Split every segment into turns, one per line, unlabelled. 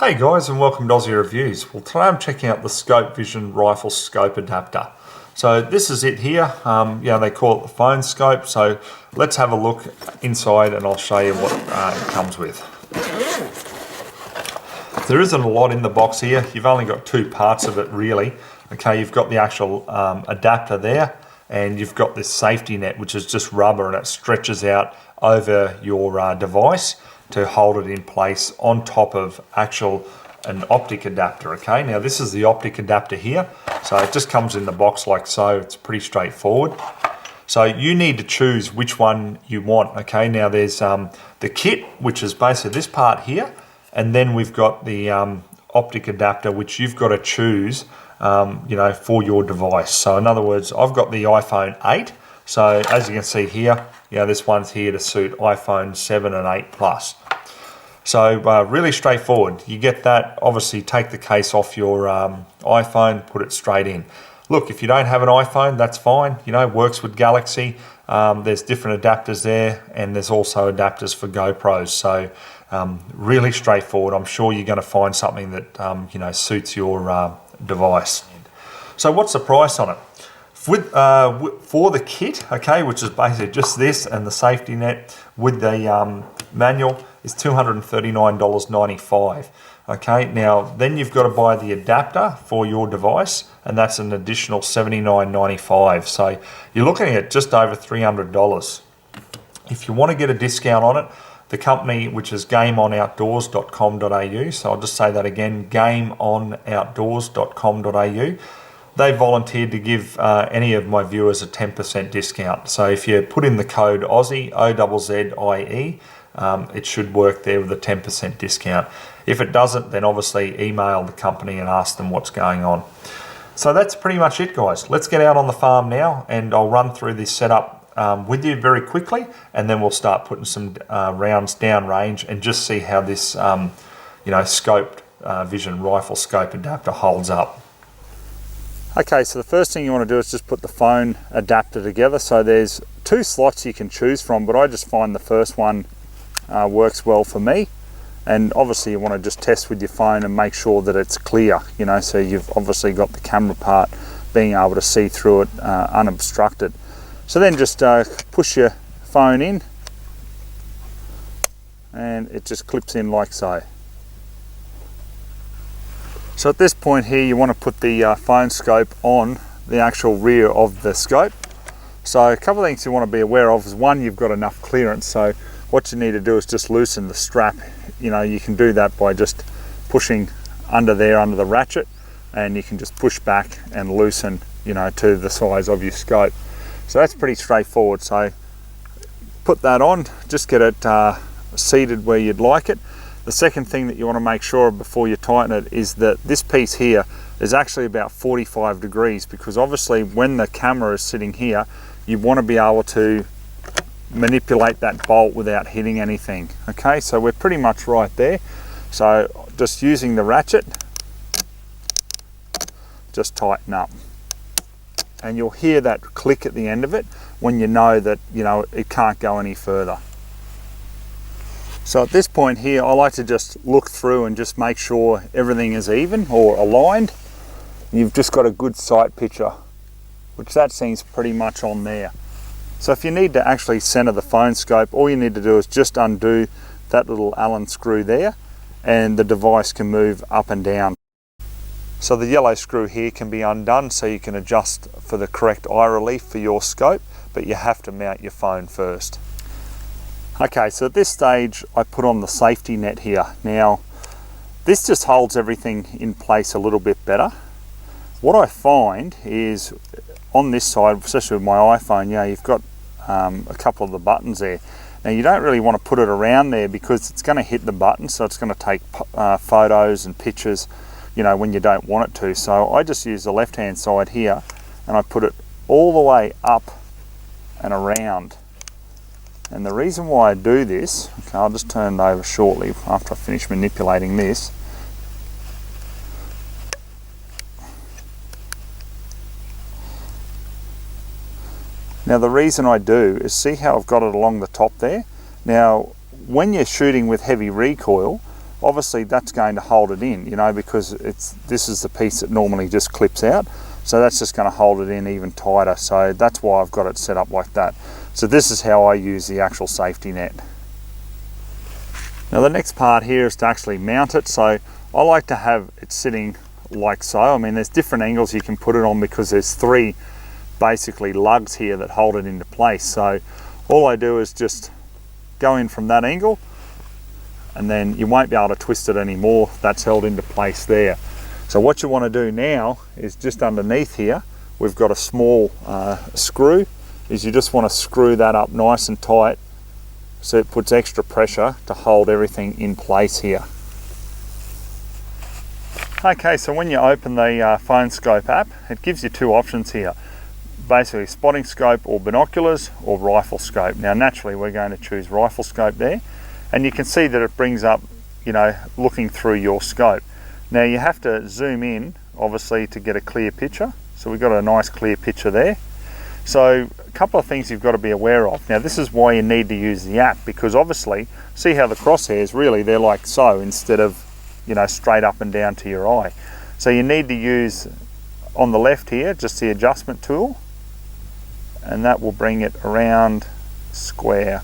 Hey guys, and welcome to Ozzie Reviews. Well, today I'm checking out the Skoped Vision Rifle Scope Adapter. So this is it here. They call it the Phone Skope. So let's have a look inside and I'll show you what it comes with. There isn't a lot in the box here. You've only got two parts of it really. Okay, you've got the actual adapter there, and you've got this safety net, which is just rubber, and it stretches out over your device to hold it in place on top of an optic adapter. Okay, now this is the optic adapter here, so it just comes in the box like so. It's pretty straightforward. So you need to choose which one you want. Okay, now there's the kit, which is basically this part here, and then we've got the optic adapter, which you've got to choose for your device. So in other words, I've got the iPhone 8, so as you can see here, this one's here to suit iPhone 7 and 8 Plus. So really straightforward. You get that, obviously take the case off your iPhone, put it straight in. Look, if you don't have an iPhone, that's fine. Works with Galaxy. There's different adapters there, and there's also adapters for GoPros. So really straightforward. I'm sure you're going to find something that suits your device. So what's the price on it? For the kit, okay, which is basically just this and the safety net with the manual, is $239.95. Okay, now then you've got to buy the adapter for your device, and that's an additional $79.95. So you're looking at just over $300. If you want to get a discount on it, the company, which is gameonoutdoors.com.au, so I'll just say that again, gameonoutdoors.com.au, they volunteered to give any of my viewers a 10% discount. So if you put in the code Ozzie, O-Z-Z-I-E, it should work there with a 10% discount. If it doesn't, then obviously email the company and ask them what's going on. So that's pretty much it, guys. Let's get out on the farm now, and I'll run through this setup with you very quickly, and then we'll start putting some rounds down range and just see how this Skoped Vision Rifle Scope Adapter holds up. Okay, so the first thing you want to do is just put the phone adapter together. So there's two slots you can choose from, but I just find the first one works well for me. And obviously you want to just test with your phone and make sure that it's clear, so you've obviously got the camera part being able to see through it unobstructed. So then just push your phone in, and it just clips in like so. So at this point here, you want to put the phone scope on the actual rear of the scope. So a couple of things you want to be aware of is, one, you've got enough clearance. So what you need to do is just loosen the strap. You can do that by just pushing under the ratchet, and you can just push back and loosen, to the size of your scope. So that's pretty straightforward. So put that on, just get it seated where you'd like it. The second thing that you want to make sure of before you tighten it is that this piece here is actually about 45 degrees, because obviously when the camera is sitting here, you want to be able to manipulate that bolt without hitting anything. Okay, so we're pretty much right there. So just using the ratchet, just tighten up. And you'll hear that click at the end of it when you know that it can't go any further. So at this point here, I like to just look through and just make sure everything is even or aligned. You've just got a good sight picture, which that seems pretty much on there. So if you need to actually center the phone scope, all you need to do is just undo that little Allen screw there, and the device can move up and down. So the yellow screw here can be undone, so you can adjust for the correct eye relief for your scope, but you have to mount your phone first. Okay, so at this stage I put on the safety net here. Now this just holds everything in place a little bit better. What I find is on this side, especially with my iPhone, you've got a couple of the buttons there. Now you don't really want to put it around there, because it's going to hit the button, so it's going to take photos and pictures when you don't want it to. So I just use the left hand side here, and I put it all the way up and around. And the reason why I do this, okay, I'll just turn it over shortly after I finish manipulating this. Now the reason I do is, see how I've got it along the top there? Now when you're shooting with heavy recoil, obviously that's going to hold it in, you know, because this is the piece that normally just clips out. So that's just going to hold it in even tighter. So that's why I've got it set up like that. So this is how I use the actual safety net. Now the next part here is to actually mount it. So I like to have it sitting like so. I mean, there's different angles you can put it on because there's three basically lugs here that hold it into place. So all I do is just go in from that angle, and then you won't be able to twist it anymore. That's held into place there. So what you want to do now is just underneath here, we've got a small screw, is you just want to screw that up nice and tight so it puts extra pressure to hold everything in place here. Okay, so when you open the Phone Skope app, it gives you two options here. Basically spotting scope or binoculars or rifle scope. Now naturally we're going to choose rifle scope there, and you can see that it brings up, you know, looking through your scope. Now you have to zoom in obviously to get a clear picture. So we've got a nice clear picture there. So a couple of things you've got to be aware of. Now this is why you need to use the app, because obviously see how the crosshairs really, they're like so instead of, you know, straight up and down to your eye. So you need to use on the left here just the adjustment tool, and that will bring it around square.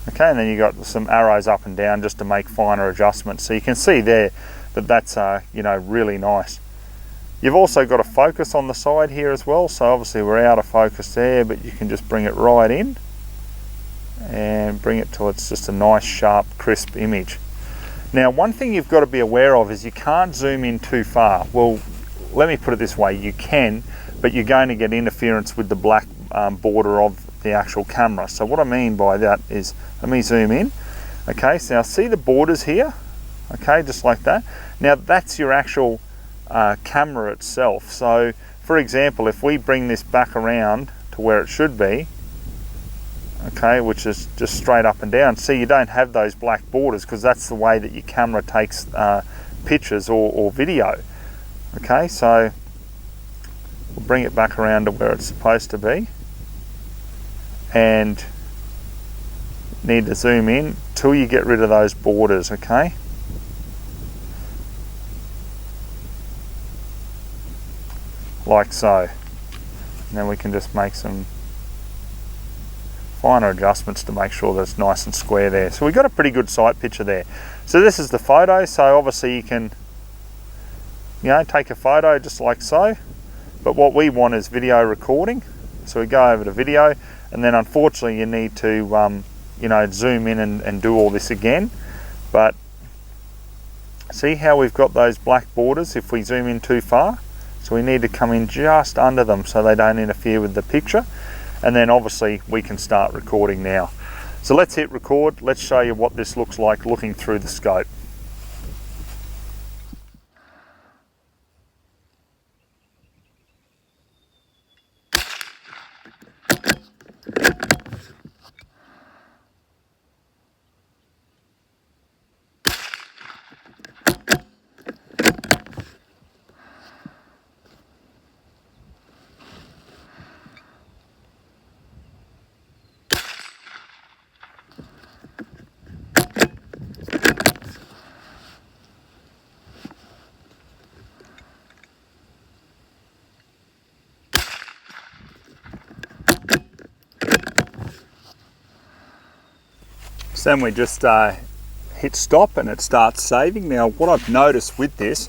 Okay, and then you got some arrows up and down just to make finer adjustments. So you can see there that that's you know, really nice. You've also got a focus on the side here as well. So obviously we're out of focus there, but you can just bring it right in and bring it till it's just a nice sharp crisp image. Now one thing you've got to be aware of is you can't zoom in too far. Well, let me put it this way, you can, but you're going to get interference with the black border of the actual camera. So what I mean by that is, let me zoom in. Okay, so now see the borders here? Okay, just like that. Now that's your actual camera itself. So for example, if we bring this back around to where it should be, okay, which is just straight up and down, see you don't have those black borders because that's the way that your camera takes pictures or video. Okay, so we'll bring it back around to where it's supposed to be, and need to zoom in till you get rid of those borders. Okay, like so. And then we can just make some finer adjustments to make sure that it's nice and square there. So we've got a pretty good sight picture there. So this is the photo. So obviously you can, you know, take a photo just like so, but what we want is video recording. So we go over to video, and then unfortunately you need to you know, zoom in and do all this again. But see how we've got those black borders if we zoom in too far? So we need to come in just under them so they don't interfere with the picture, and then obviously we can start recording now. So let's hit record. Let's show you what this looks like looking through the scope. So then we just hit stop and it starts saving. Now what I've noticed with this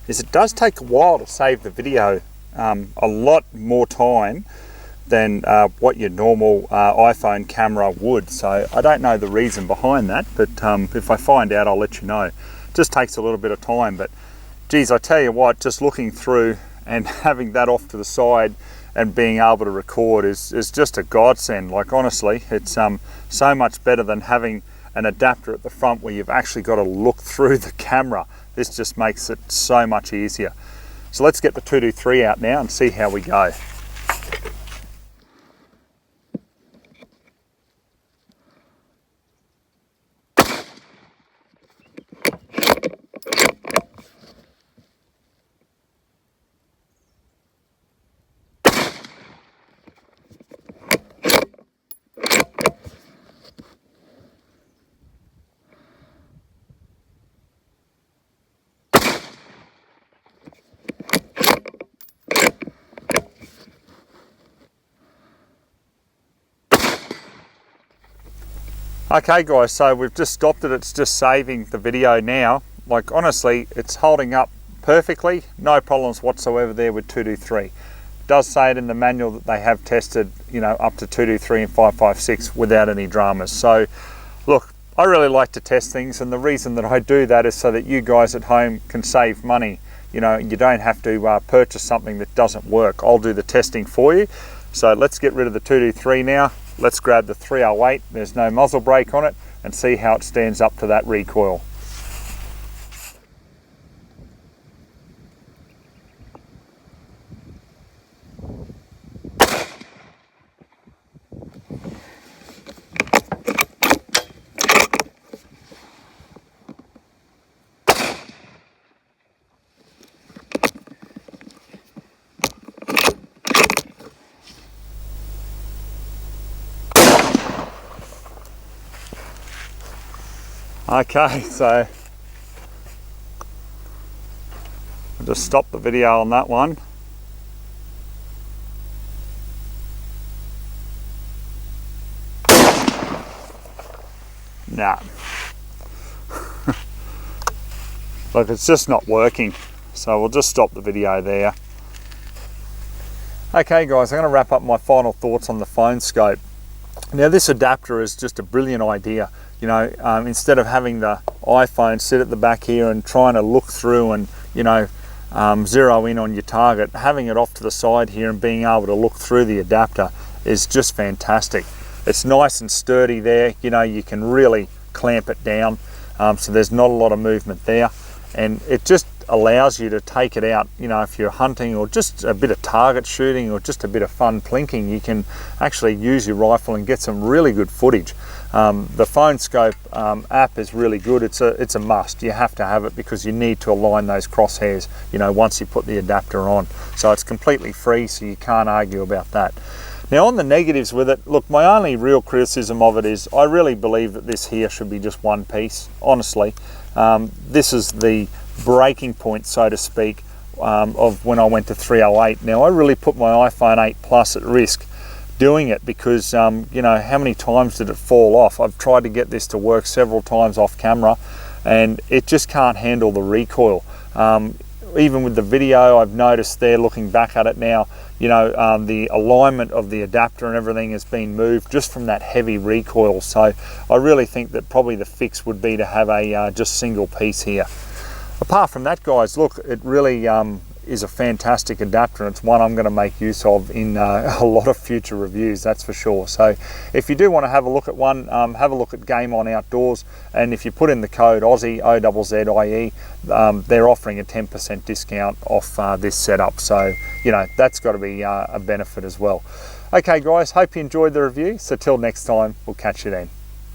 is it does take a while to save the video, a lot more time than what your normal iPhone camera would. So I don't know the reason behind that, but if I find out I'll let you know. It just takes a little bit of time, but geez, I tell you what, just looking through and having that off to the side and being able to record is just a godsend. Like honestly, it's so much better than having an adapter at the front where you've actually got to look through the camera. This just makes it so much easier. So let's get the 223 out now and see how we go. Okay guys, so we've just stopped it. It's just saving the video now. Like honestly, it's holding up perfectly. No problems whatsoever there with 223. It does say it in the manual that they have tested, you know, up to 223 and 556 without any dramas. So look, I really like to test things, and the reason that I do that is so that you guys at home can save money. You know, you don't have to purchase something that doesn't work. I'll do the testing for you. So let's get rid of the 223 now. Let's grab the 308, there's no muzzle brake on it, and see how it stands up to that recoil. Okay, so I'll just stop the video on that one. Nah. Look, it's just not working. So we'll just stop the video there. Okay guys, I'm going to wrap up my final thoughts on the Phone Skope. Now this adapter is just a brilliant idea. You know, instead of having the iPhone sit at the back here and trying to look through and, you know, zero in on your target, having it off to the side here and being able to look through the adapter is just fantastic. It's nice and sturdy there. You know, you can really clamp it down, so there's not a lot of movement there, and it just allows you to take it out. You know, if you're hunting or just a bit of target shooting or just a bit of fun plinking, you can actually use your rifle and get some really good footage. The Phone Skope app is really good. It's a must. You have to have it because you need to align those crosshairs, you know, once you put the adapter on. So it's completely free, so you can't argue about that. Now on the negatives with it, look, my only real criticism of it is I really believe that this here should be just one piece, honestly. This is the breaking point, so to speak, of when I went to 308. Now I really put my iPhone 8 Plus at risk doing it because, you know, how many times did it fall off? I've tried to get this to work several times off camera and it just can't handle the recoil. Even with the video, I've noticed there, looking back at it now, you know, the alignment of the adapter and everything has been moved just from that heavy recoil. So I really think that probably the fix would be to have a just single piece here. Apart from that, guys, look, it really is a fantastic adapter, and it's one I'm going to make use of in a lot of future reviews, that's for sure. So if you do want to have a look at one, have a look at Game On Outdoors, and if you put in the code Ozzie, O-Z-Z-I-E, they're offering a 10% discount off this setup. So, you know, that's got to be a benefit as well. Okay guys, hope you enjoyed the review. So till next time, we'll catch you then.